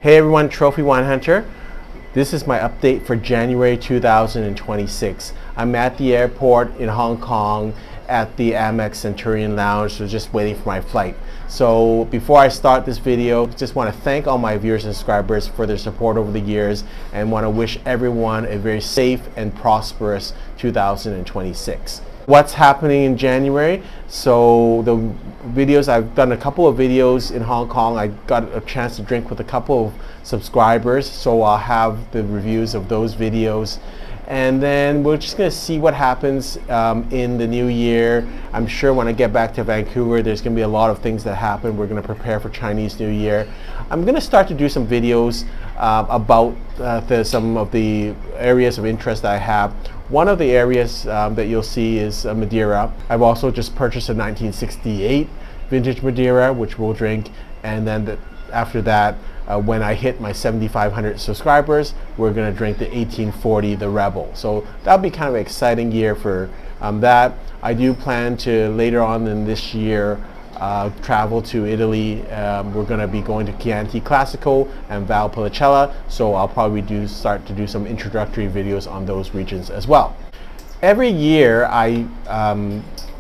Hey everyone, Trophy Wine Hunter. This is my update for January 2026. I'm at the airport in Hong Kong at the Amex Centurion Lounge, so just waiting for my flight. So before I start this video, just want to thank all my viewers and subscribers for their support over the years and want to wish everyone a very safe and prosperous 2026. What's happening in January? So the videos, I've done a couple of videos in Hong Kong. I got a chance to drink with a couple of subscribers, so I'll have the reviews of those videos. And then we're just going to see what happens in the new year. I'm sure when I get back to Vancouver, there's going to be a lot of things that happen. We're going to prepare for Chinese New Year. I'm going to start to do some videos about some of the areas of interest that I have. One of the areas that you'll see is Madeira. I've also just purchased a 1968 vintage Madeira, which we'll drink. And then after that, when I hit my 7,500 subscribers, we're going to drink the 1840, the Rebel. So that'll be kind of an exciting year for that. I do plan to later on in this year travel to Italy. We're going to be going to Chianti Classico and Valpolicella, so I'll probably start to do some introductory videos on those regions as well. Every year I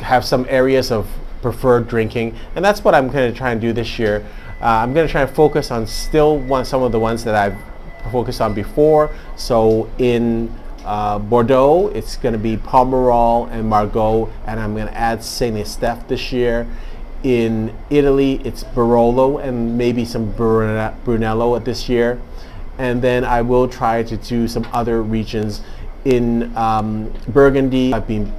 have some areas of preferred drinking, and that's what I'm going to try and do this year. I'm going to try and focus on some of the ones that I've focused on before. So in Bordeaux, it's going to be Pomerol and Margaux, and I'm going to add Saint Estèphe this year. In Italy, it's Barolo and maybe some Brunello this year. And then I will try to do some other regions. In Burgundy, I've been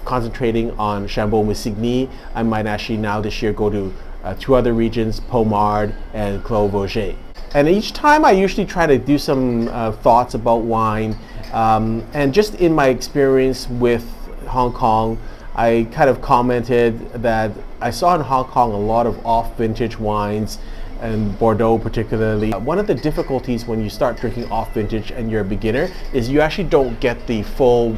concentrating on Chambord-Musigny. I might actually now this year go to two other regions, Pommard and Clos Vouget. And each time I usually try to do some thoughts about wine. And just in my experience with Hong Kong, I kind of commented that I saw in Hong Kong a lot of off-vintage wines, and Bordeaux particularly. One of the difficulties when you start drinking off-vintage and you're a beginner is you actually don't get the full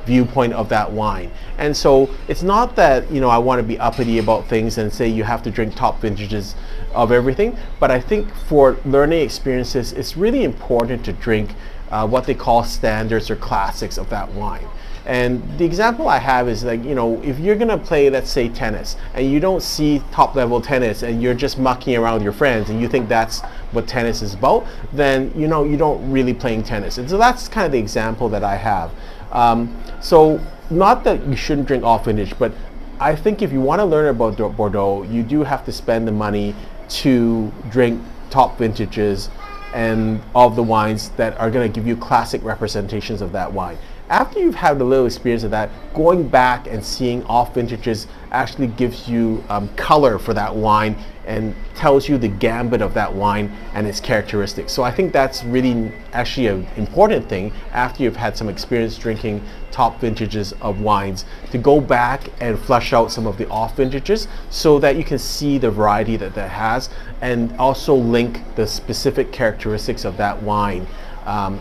viewpoint of that wine. And so it's not that, you know, I want to be uppity about things and say you have to drink top vintages of everything, but I think for learning experiences, it's really important to drink what they call standards or classics of that wine. And the example I have is, like, you know, if you're gonna play, let's say, tennis, and you don't see top level tennis and you're just mucking around with your friends and you think that's what tennis is about, then you know you don't really playing tennis. And so that's kind of the example that I have. So not that you shouldn't drink off vintage, but I think if you want to learn about Bordeaux, you do have to spend the money to drink top vintages and of the wines that are going to give you classic representations of that wine. After you've had a little experience of that, going back and seeing off vintages actually gives you color for that wine and tells you the gambit of that wine and its characteristics. So I think that's really actually an important thing after you've had some experience drinking top vintages of wines, to go back and flush out some of the off vintages so that you can see the variety that has, and also link the specific characteristics of that wine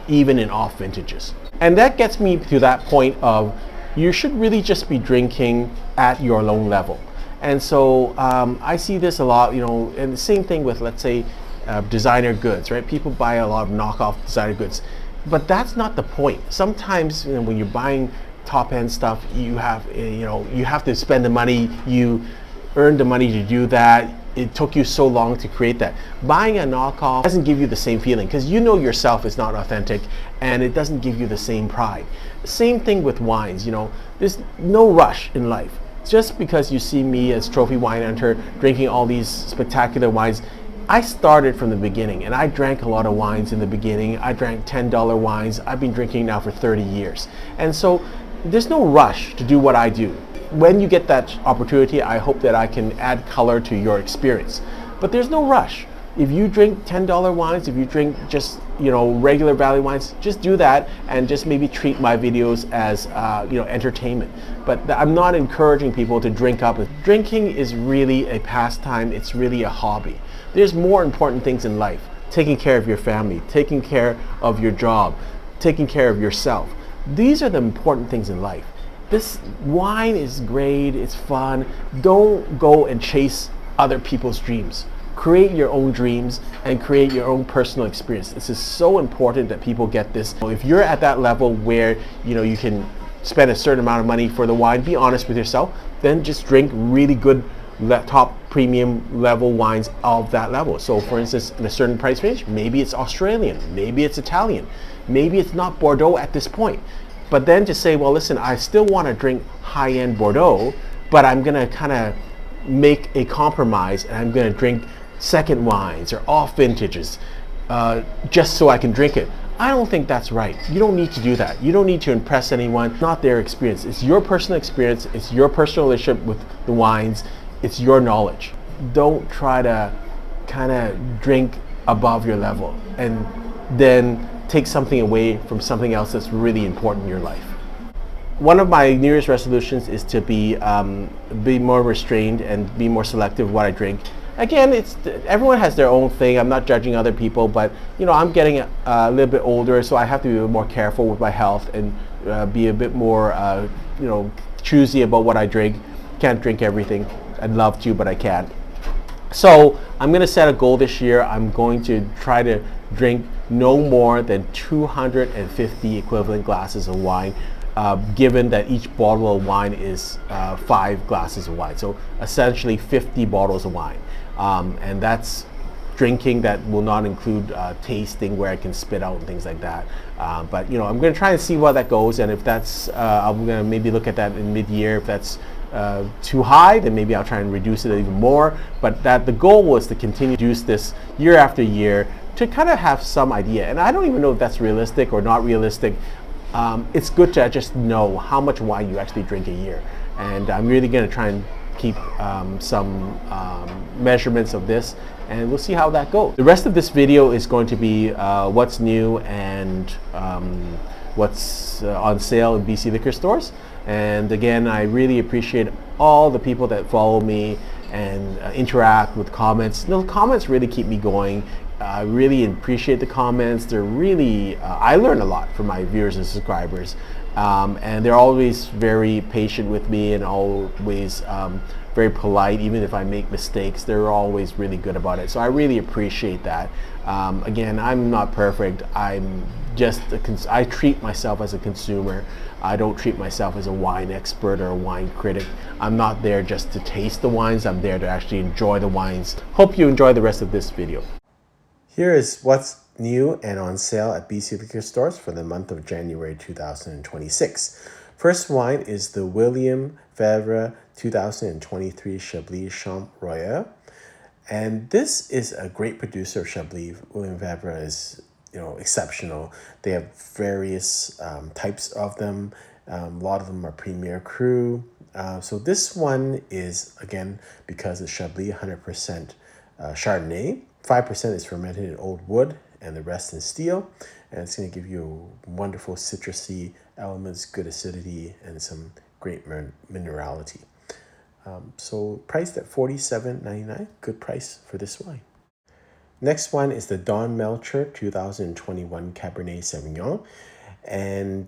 even in off vintages. And that gets me to that point of you should really just be drinking at your own level. And so I see this a lot, you know, and the same thing with, let's say, designer goods, right? People buy a lot of knockoff designer goods, but that's not the point. Sometimes, you know, when you're buying top-end stuff, you have to spend the money. You earn the money to do that. It took you so long to create that. Buying a knockoff doesn't give you the same feeling because you know yourself is not authentic, and it doesn't give you the same pride. Same thing with wines, you know, there's no rush in life. Just because you see me as Trophy Wine Hunter drinking all these spectacular wines, I started from the beginning and I drank a lot of wines in the beginning. I drank $10 wines. I've been drinking now for 30 years. And so there's no rush to do what I do. When you get that opportunity, I hope that I can add color to your experience. But there's no rush. If you drink $10 wines, if you drink just, you know, regular value wines, just do that and just maybe treat my videos as you know, entertainment. But I'm not encouraging people to drink up. Drinking is really a pastime. It's really a hobby. There's more important things in life. Taking care of your family, taking care of your job, taking care of yourself. These are the important things in life. This wine is great, it's fun. Don't go and chase other people's dreams. create your own dreams and create your own personal experience. This is so important that people get this. If you're at that level where you can spend a certain amount of money for the wine, be honest with yourself, then just drink really good top premium level wines of that level. So for instance, in a certain price range, maybe it's Australian, maybe it's Italian, maybe it's not Bordeaux at this point. But then to say, well, listen, I still want to drink high-end Bordeaux, but I'm going to kind of make a compromise and I'm going to drink second wines or off vintages just so I can drink it. I don't think that's right. You don't need to do that. You don't need to impress anyone. Not their experience. It's your personal experience. It's your personal relationship with the wines. It's your knowledge. Don't try to kind of drink above your level and then take something away from something else that's really important in your life. One of my New Year's resolutions is to be more restrained and be more selective what I drink. Again, everyone has their own thing. I'm not judging other people, but I'm getting a little bit older, so I have to be more careful with my health and be a bit more choosy about what I drink. Can't drink everything. I'd love to, but I can't. So I'm going to set a goal this year. I'm going to try to drink no more than 250 equivalent glasses of wine, given that each bottle of wine is 5 glasses of wine. So essentially 50 bottles of wine. And that's drinking that will not include tasting where I can spit out and things like that. But I'm going to try and see where that goes. And if that's, I'm going to maybe look at that in mid-year. If that's too high, then maybe I'll try and reduce it even more. But the goal was to continue to reduce this year after year to kind of have some idea. And I don't even know if that's realistic or not realistic. It's good to just know how much wine you actually drink a year. And I'm really going to try and keep some measurements of this, and we'll see how that goes. The rest of this video is going to be what's new and what's on sale in BC liquor stores. And again, I really appreciate all the people that follow me and interact with comments. The comments really keep me going. I really appreciate the comments. They're really, I learn a lot from my viewers and subscribers. And they're always very patient with me and always very polite. Even if I make mistakes, they're always really good about it. So I really appreciate that. Again, I'm not perfect. I'm just I treat myself as a consumer. I don't treat myself as a wine expert or a wine critic. I'm not there just to taste the wines. I'm there to actually enjoy the wines. Hope you enjoy the rest of this video. Here is what's new and on sale at BC liquor stores for the month of January 2026. First wine is the William Favre 2023 Chablis Champ Royal. And this is a great producer of Chablis. William Favre is exceptional. They have various types of them. A lot of them are Premier Cru. So this one is, again, because it's Chablis 100% Chardonnay. 5% is fermented in old wood and the rest in steel. And it's going to give you wonderful citrusy elements, good acidity, and some great minerality. So priced at $47.99, good price for this wine. Next one is the Don Melcher 2021 Cabernet Sauvignon. And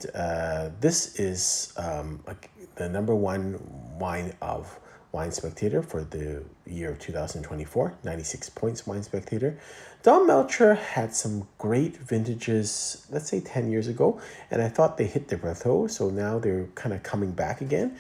this is the #1 wine of Wine Spectator for the year of 2024, 96 points Wine Spectator. Don Melcher had some great vintages, let's say 10 years ago, and I thought they hit their plateau, so now they're kind of coming back again.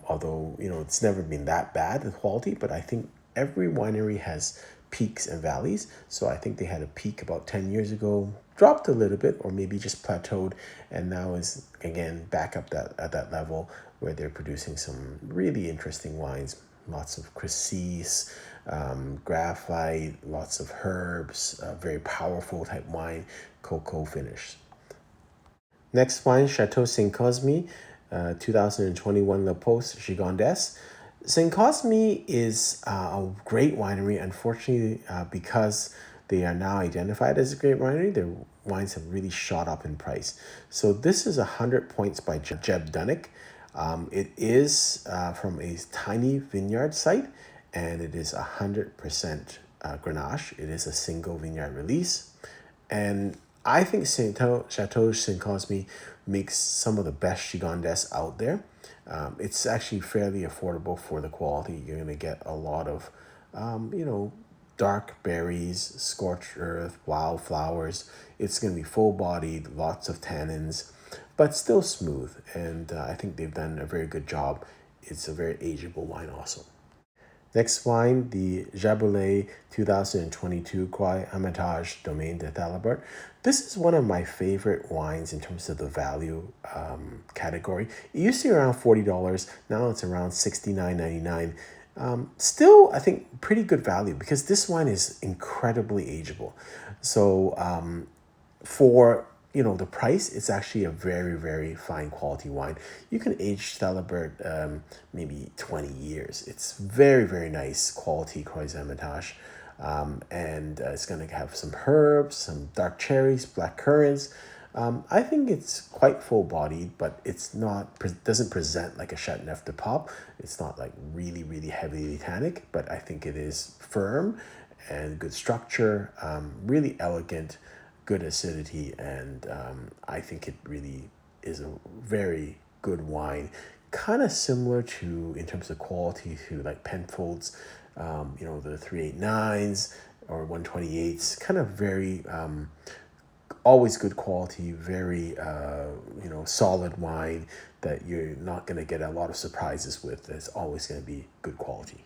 Although, it's never been that bad, the quality, but I think every winery has peaks and valleys. So I think they had a peak about 10 years ago, dropped a little bit, or maybe just plateaued, and now is again back up at that level where they're producing some really interesting wines. Lots of Cassis, graphite, lots of herbs, very powerful type wine, cocoa finish. Next wine, Chateau Saint Cosme, 2021 Le Post Gigondes. Saint Cosme is a great winery. Unfortunately, because they are now identified as a great winery, their wines have really shot up in price. So this is 100 points by Jeb Dunnick. It is from a tiny vineyard site, and it is 100% Grenache. It is a single vineyard release. And I think Chateau Saint Cosme makes some of the best Gigondes out there. It's actually fairly affordable for the quality. You're going to get a lot of, dark berries, scorched earth, wildflowers. It's going to be full-bodied, lots of tannins, but still smooth. And I think they've done a very good job. It's a very ageable wine also. Next wine, the Jaboulet 2022 Croix Hermitage Domaine de Thalabert. This is one of my favorite wines in terms of the value category. It used to be around $40. Now it's around $69.99. Still, I think, pretty good value because this wine is incredibly ageable. So for the price, it's actually a very, very fine quality wine. You can age Thalabert maybe 20 years. It's very, very nice quality Croix Hermitage. And it's going to have some herbs, some dark cherries, black currants. I think it's quite full-bodied, but it's not doesn't present like a Chateauneuf du Pape. It's not like really, really heavily tannic, but I think it is firm and good structure, really elegant, good acidity, and I think it really is a very good wine, kind of similar to, in terms of quality, to like Penfolds, the 389s or 128s, kind of very always good quality, very solid wine that you're not going to get a lot of surprises with. It's always going to be good quality.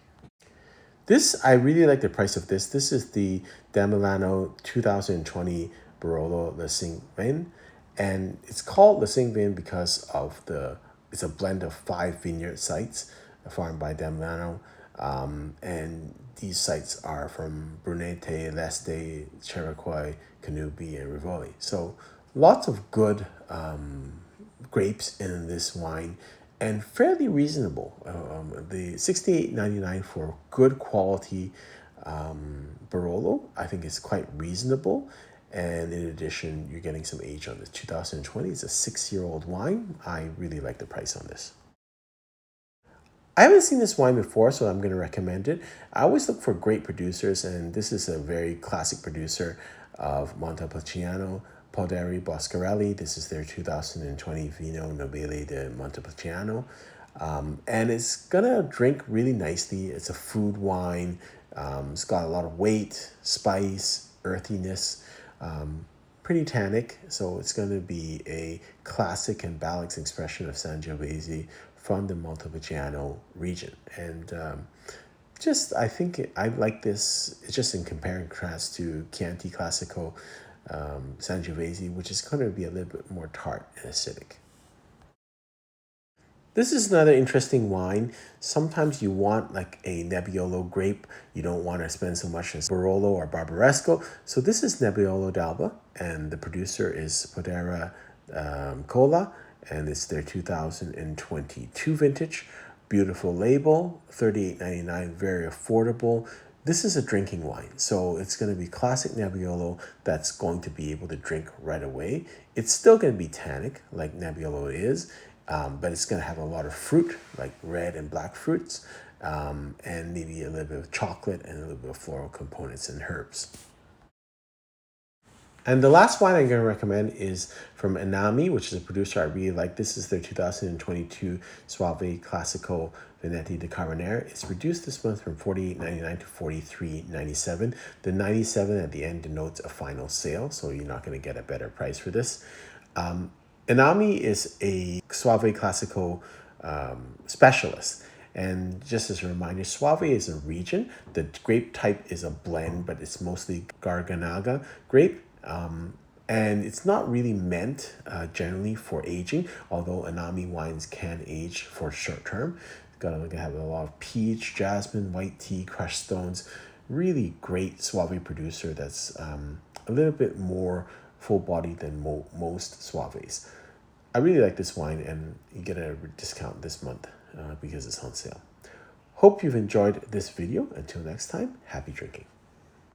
This, I really like the price of this. This is the Damilano 2020 Barolo Le Cinq Vin, and it's called Le Cinq Vin because of it's a blend of 5 vineyard sites farmed by Damilano, and these sites are from Brunete, Leste, Cherokee, Canubi, and Rivoli. So lots of good grapes in this wine, and fairly reasonable. The $68.99 for good quality Barolo, I think is quite reasonable. And in addition, you're getting some age on this. 2020, it's a 6-year-old wine. I really like the price on this. I haven't seen this wine before, so I'm going to recommend it. I always look for great producers, and this is a very classic producer of Montepulciano, Poderi Boscarelli. This is their 2020 Vino Nobile de Montepulciano. And it's going to drink really nicely. It's a food wine. It's got a lot of weight, spice, earthiness. Pretty tannic, so it's going to be a classic and balanced expression of Sangiovese from the Montepulciano region. And I think I like this. It's just in compare and contrast to Chianti Classico Sangiovese, which is going to be a little bit more tart and acidic. This is another interesting wine. Sometimes you want like a Nebbiolo grape. You don't want to spend so much as Barolo or Barbaresco. So this is Nebbiolo d'Alba, and the producer is Podera Cola, and it's their 2022 vintage. Beautiful label, $38.99, very affordable. This is a drinking wine, so it's going to be classic Nebbiolo that's going to be able to drink right away. It's still going to be tannic, like Nebbiolo is, but it's going to have a lot of fruit, like red and black fruits, and maybe a little bit of chocolate and a little bit of floral components and herbs. And the last wine I'm going to recommend is from Anami, which is a producer I really like. This is their 2022 Soave Classico Veneti di Carbonara. It's reduced this month from $48.99 to $43.97. The 97 at the end denotes a final sale, so you're not going to get a better price for this. Anami is a Soave Classico specialist. And just as a reminder, Soave is a region. The grape type is a blend, but it's mostly Garganaga grape. And it's not really meant generally for aging, although Anami wines can age for short term. It's got to have a lot of peach, jasmine, white tea, crushed stones. Really great Soave producer that's a little bit more full-bodied than most Soaves. I really like this wine, and you get a discount this month because it's on sale. Hope you've enjoyed this video. Until next time, happy drinking.